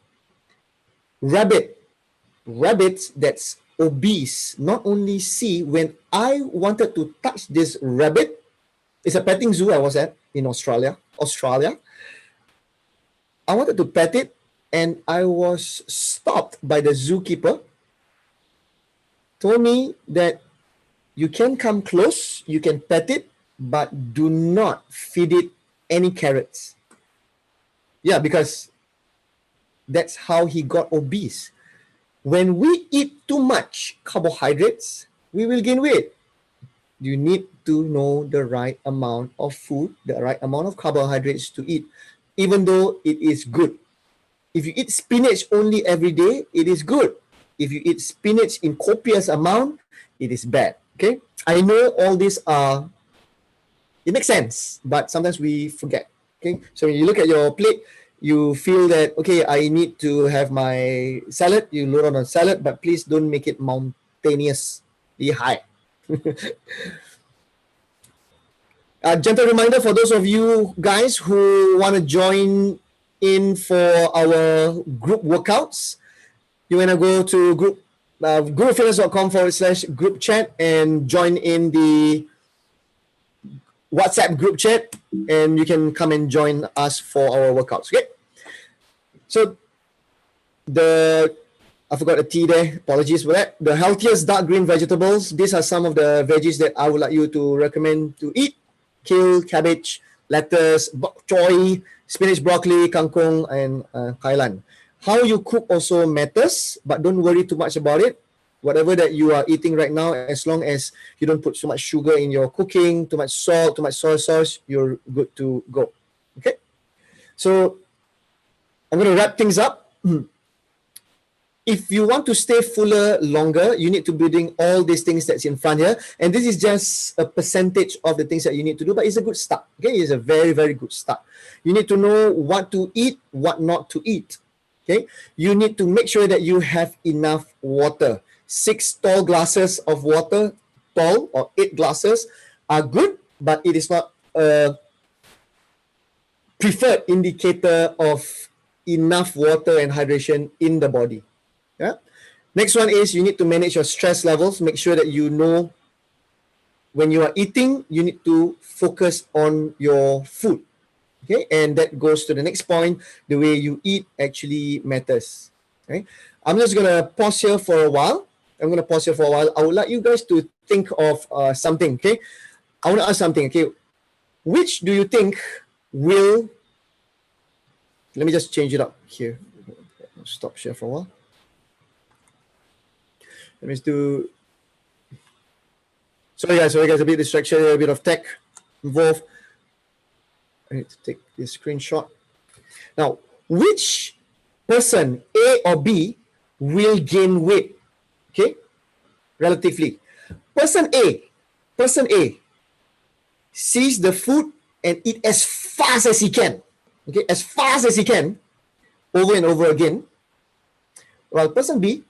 Speaker 1: rabbits that's obese. Not only see, when I wanted to touch this rabbit, it's a petting zoo I was at in Australia. I wanted to pet it, and I was stopped by the zookeeper. Told me that you can come close, you can pet it, but do not feed it any carrots. Yeah, because that's how he got obese. When we eat too much carbohydrates, we will gain weight. You need to know the right amount of food, the right amount of carbohydrates to eat, even though it is good. If you eat spinach only every day, it is good. If you eat spinach in copious amount, it is bad. Okay? I know all these it makes sense, but sometimes we forget. Okay? So when you look at your plate, you feel that, okay, I need to have my salad, you load on a salad, but please don't make it mountainously high. A gentle reminder for those of you guys who want to join in for our group workouts. You want to go to gurufitness.com/group chat and join in the WhatsApp group chat, and you can come and join us for our workouts. Okay. So I forgot a T there. Apologies for that. The healthiest dark green vegetables. These are some of the veggies that I would like you to recommend to eat: kale, cabbage, lettuce, bok choy, spinach, broccoli, kangkong, and kailan. How you cook also matters, but don't worry too much about it. Whatever that you are eating right now, as long as you don't put so much sugar in your cooking, too much salt, too much soy sauce, you're good to go. Okay. So I'm going to wrap things up. If you want to stay fuller longer, you need to be doing all these things that's in front here. And this is just a percentage of the things that you need to do, but it's a good start. Okay, it's a very, very good start. You need to know what to eat, what not to eat. Okay, you need to make sure that you have enough water. 6 tall glasses of water, tall, or 8 glasses are good, but it is not a preferred indicator of enough water and hydration in the body. Yeah. Next one is you need to manage your stress levels. Make sure that you know when you are eating, you need to focus on your food. Okay, and that goes to the next point. The way you eat actually matters. Okay, I'm just gonna pause here for a while. I would like you guys to think of something. Okay, I want to ask something. Okay, which do you think will? Let me just change it up here. Stop share for a while. Let me just do. Sorry guys, a bit distraction, a bit of tech involved. I need to take this screenshot. Now, which person, A or B, will gain weight? Okay, relatively. Person A sees the food and eat as fast as he can. Okay, as fast as he can, over and over again. While person B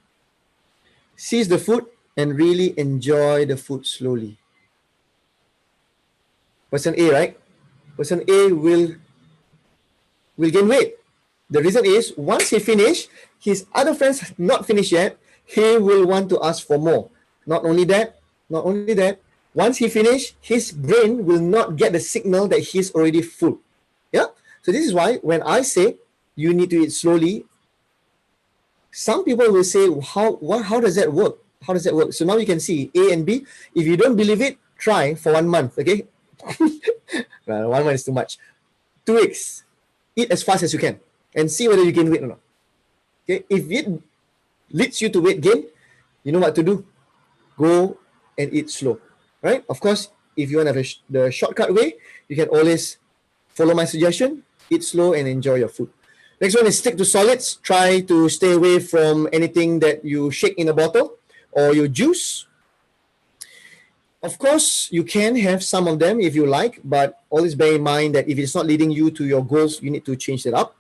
Speaker 1: sees the food and really enjoy the food slowly. Person A, right? Person A will gain weight. The reason is once he finish, his other friends not finished yet, he will want to ask for more. Not only that, once he finish, his brain will not get the signal that he's already full. Yeah. So this is why when I say you need to eat slowly, some people will say, how does that work? How does that work? So now you can see A and B. If you don't believe it, try for 1 month. Okay. 1 month is too much. 2 weeks. Eat as fast as you can and see whether you gain weight or not. Okay. If it leads you to weight gain, you know what to do. Go and eat slow. Right? Of course, if you want to have the shortcut way, you can always follow my suggestion. Eat slow and enjoy your food. Next one is stick to solids. Try to stay away from anything that you shake in a bottle or you juice. Of course, you can have some of them if you like, but always bear in mind that if it's not leading you to your goals, you need to change it up.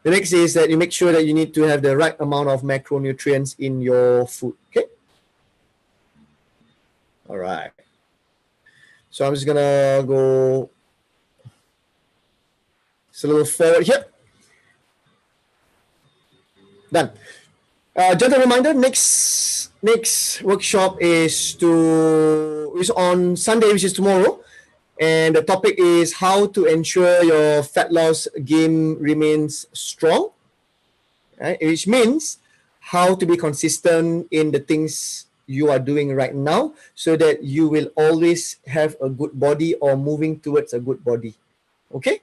Speaker 1: The next is that you make sure that you need to have the right amount of macronutrients in your food. Okay. All right. So I'm just gonna go just a little forward here. Done. Gentle reminder, next workshop is on Sunday, which is tomorrow. And the topic is how to ensure your fat loss game remains strong. Right? Which means how to be consistent in the things you are doing right now so that you will always have a good body or moving towards a good body. Okay?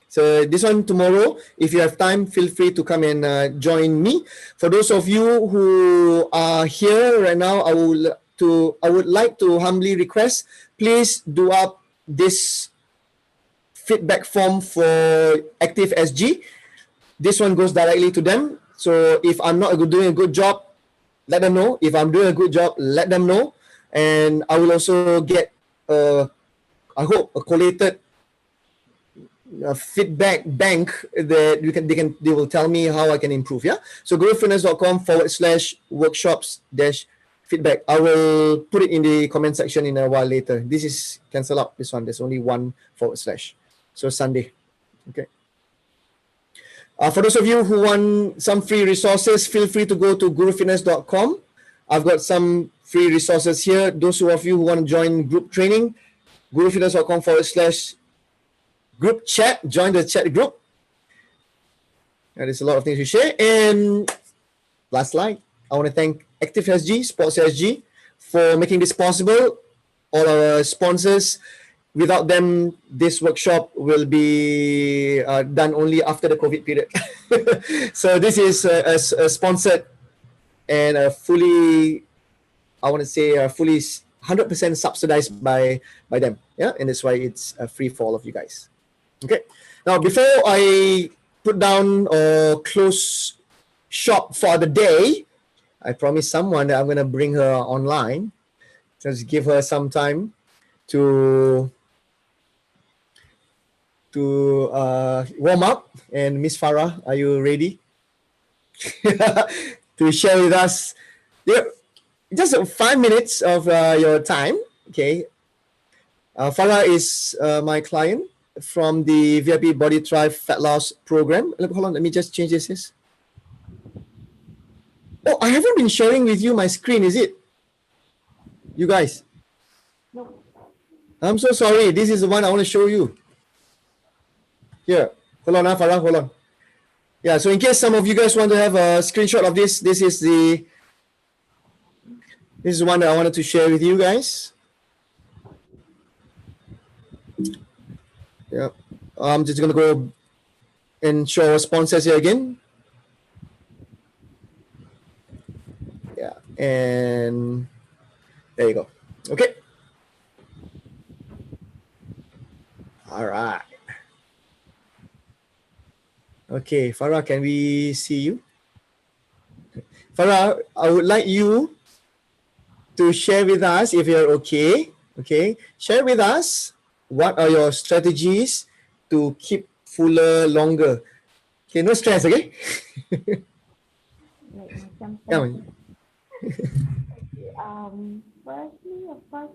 Speaker 1: So this one tomorrow, if you have time, feel free to come and join me. For those of you who are here right now, I would like to humbly request, please do up this feedback form for Active SG. This one goes directly to them. So if I'm not doing a good job, let them know. If I'm doing a good job, let them know. And I will also get, I hope, a collated feedback bank that they will tell me how I can improve. Yeah. So growfitness.com/workshops-feedback. I will put it in the comment section in a while later. This is cancel out this one. There's only one /. So Sunday. Okay. For those of you who want some free resources, feel free to go to growfitness.com. I've got some free resources here. Those of you who want to join group training, growfitness.com/group chat. Join the chat group. There's a lot of things to share. And last slide, I want to thank Active SG, Sports SG for making this possible. All our sponsors. Without them, this workshop will be done only after the COVID period. So this is a sponsored and a fully, I want to say, fully 100% subsidized by them. Yeah, and that's why it's free for all of you guys. Okay. Now, before I put down or close shop for the day, I promised someone that I'm going to bring her online. Just give her some time to warm up. And Miss Farah, are you ready to share with us? Yeah, just 5 minutes of your time. Okay. Farah is my client. from the VIP Body Thrive Fat Loss Program. Hold on, let me just change this. Oh, I haven't been sharing with you my screen, is it? You guys?
Speaker 2: No.
Speaker 1: I'm so sorry. This is the one I want to show you. Here. Hold on, Farah, hold on. Yeah, so in case some of you guys want to have a screenshot of this, this is one that I wanted to share with you guys. Yeah. I'm just going to go and show our sponsors here again. Yeah, and there you go. Okay. All right. Okay, Farah, can we see you? Farah, I would like you to share with us, if you're okay, share with us what are your strategies to keep fuller longer. Okay, no stress, okay?
Speaker 3: Like macam
Speaker 1: Yeah.
Speaker 3: firstly, of course,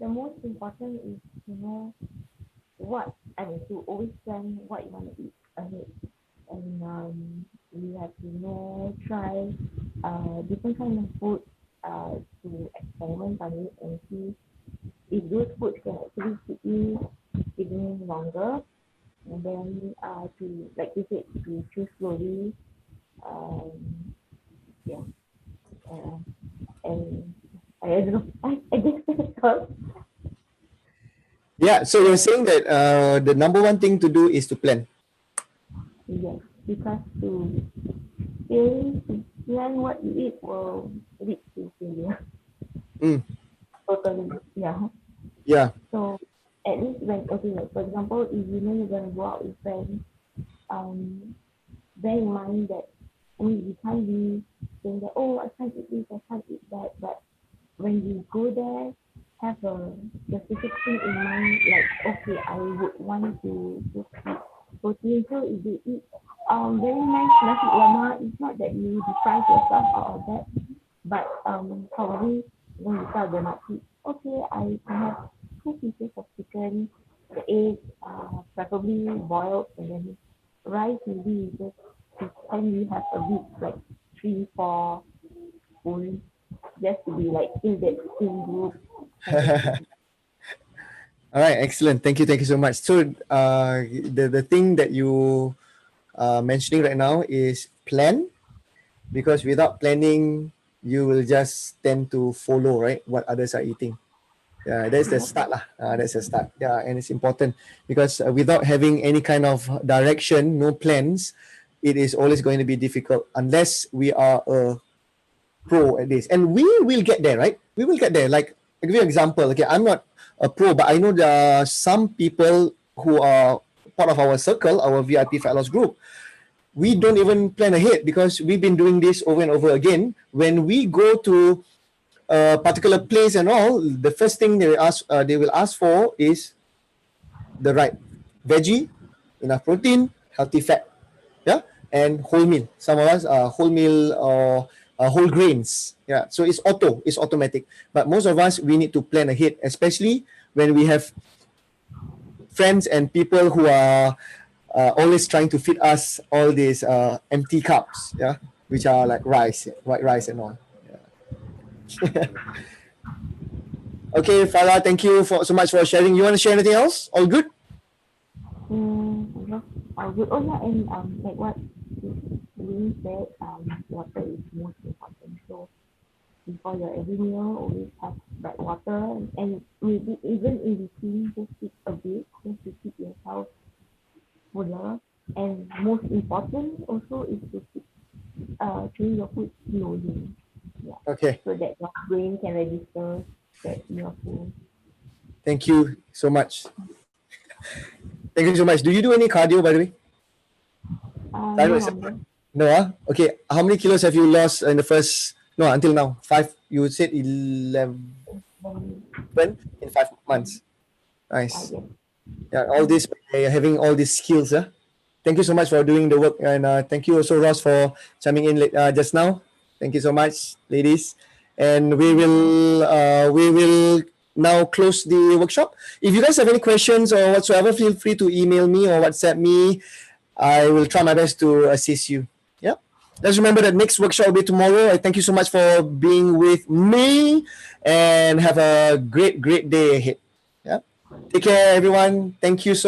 Speaker 3: the most important is to know to always plan what you want to eat ahead. And you have to try different kind of food to experiment on it and see if those foods can actually keep you living longer. And then to, like you said, to choose slowly. Um, yeah. And I don't know. I guess that's all.
Speaker 1: Yeah, so you're saying that the number one thing to do is to plan.
Speaker 3: Yes, because to plan what you eat will lead to failure.
Speaker 1: Mm,
Speaker 3: Totally. Yeah.
Speaker 1: yeah.
Speaker 3: So at least like for example, if you know you're gonna go out with friends, bear in mind that you can't be saying that, oh, I can't eat this, I can't eat that, but when you go there, have a specific thing in mind, like, okay, I would want to just eat protein. So if you eat very nice nasi lemak, it's not that you deprive yourself out of that, but probably when you start the nasi, okay, I can have 2 pieces of chicken, the egg, preferably boiled, and then rice maybe just can we have a bit like 3-4 spoons just to be like in that same group.
Speaker 1: All right, excellent. Thank you so much. So the thing that you mentioning right now is plan, because without planning, you will just tend to follow, right, what others are eating. Yeah, that's the start lah. That's the start. Yeah, and it's important because without having any kind of direction, no plans, it is always going to be difficult unless we are a pro at this. And we will get there, right? We will get there. Like, I'll give you an example. Okay, I'm not a pro, but I know there are some people who are part of our circle, our VIP Fat Loss group. We don't even plan ahead because we've been doing this over and over again. When we go to a particular place and all, the first thing they will ask for is the right veggie, enough protein, healthy fat, yeah, and whole meal. Some of us are whole meal or whole grains, yeah. So it's automatic. But most of us, we need to plan ahead, especially when we have friends and people who are always trying to feed us all these empty cups, yeah, which are like rice, white rice and all. Yeah. Okay, Farah, thank you so much for sharing. You want to share anything else? All good?
Speaker 3: Good. Oh yeah, and like what Lee said, water is most important. So before your every meal, always have that water, and maybe even in between, just eat a bit, just to keep yourself fuller. And most important also is to keep chewing your food slowly. Yeah.
Speaker 1: Okay.
Speaker 3: So that your brain can register that you're full.
Speaker 1: Thank you so much. Thank you so much. Do you do any cardio, by the way?
Speaker 3: No longer.
Speaker 1: No, okay. How many kilos have you lost in the first, no, until now? 5, you said 11 in 5 months. Nice.
Speaker 3: Yes.
Speaker 1: Yeah, all this, having all these skills. Thank you so much for doing the work. And thank you also, Ross, for chiming in just now. Thank you so much, ladies. And we will now close the workshop. If you guys have any questions or whatsoever, feel free to email me or WhatsApp me. I will try my best to assist you. Yeah. Let's remember that next workshop will be tomorrow. I thank you so much for being with me and have a great, great day ahead. Yeah. Take care, everyone. Thank you so